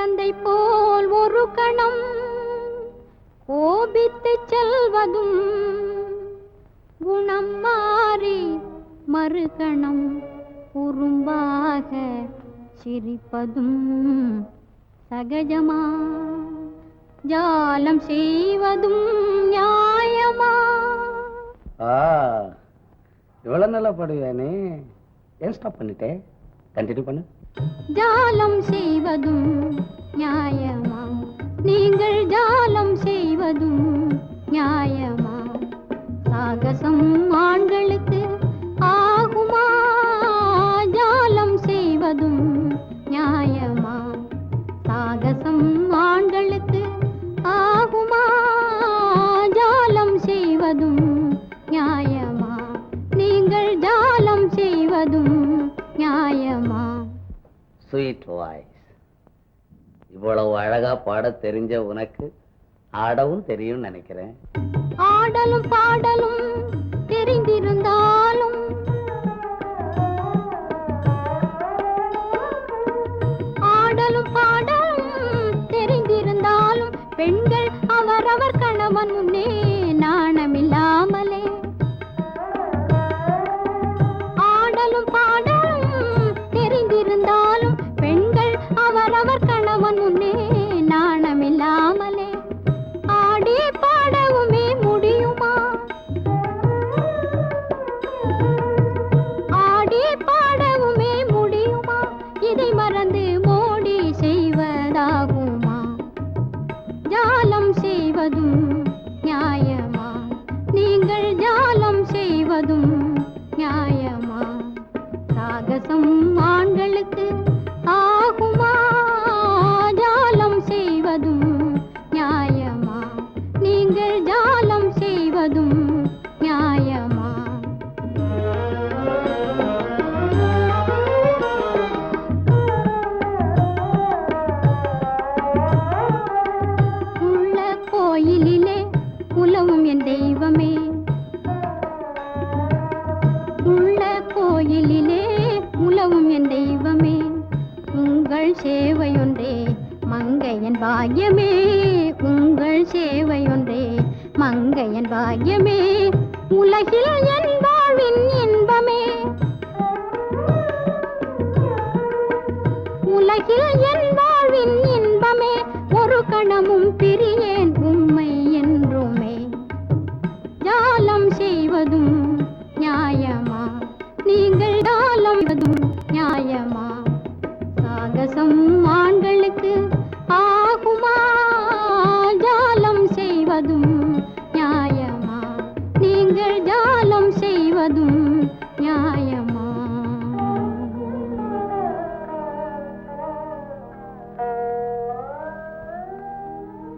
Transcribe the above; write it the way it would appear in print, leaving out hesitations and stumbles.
குழந்தை போல் ஒரு கணம் கோபித்து செல்வதும் குணம் மாறி மறுகணம் குறும்பாக சிரிப்பதும் சகஜமா ஜாலம் செய்வதும் நியாயமா? இவ்வளவு நல்லா பாடுவேனே, ஏன் ஸ்டாப் பண்ணிட்டே? கண்டினியூ பண்ணு. ஜாலம் செய்வதும் நியாயமா? நீங்கள் ஜாலம் செய்வதும் நியாயமா? சாகசம் ஆண்களுக்கு ஆகுமா? ஜாலம் செய்வதும் நியாயமா? சாகசம் ஆண்களுக்கு ஆகுமா? ஜாலம் செய்வதும் நியாயமா? நீங்கள் ஜாலம் செய்வதும் நியாயமா? Sweet voice. இவ்வளவு அழகா பாட தெரிஞ்ச உனக்கு ஆடவும் தெரியும் நினைக்கிறேன். ஆடலும் பாடலும் தெரிந்திருந்தாலும் ஆடலும் பாடலும் தெரிந்திருந்தாலும் பெண்கள் அவரவர் கணவன் முன்னே நாணமில்லாமலே ஆடலும் பாடலும் தெரிந்திருந்தாலும் பெண்கள் அவரவர் கணவன் முன்னே நாணமில்லாமலே ஆடி பாடவுமே முடியுமா? ஆடி பாடவுமே முடியுமா? இதை மறந்து மோடி செய்வதாகுமா? ஜாலம் செய்வதும் நியாயமா? நீங்கள் ஜாலம் செய்வதும் நியாயமா? சாகசம் ஆண்களுக்கு ஆகுமா? ஜாலம் செய்வதும் நியாயமா? நீங்கள் ஜாலம் செய்வதும் நியாயமா? உள்ள கோயிலிலே உலவும் என் தெய்வமே, உள்ள கோயிலிலே உலவும் என் தெய்வமே, உங்கள் சேவையொன்றே மங்கையன் பாக்கியமே, உங்கள் சேவையொன்றே மங்கையன் பாக்கியமே, உலகில் என் வாழ்வின் இன்பமே, உலகில் என்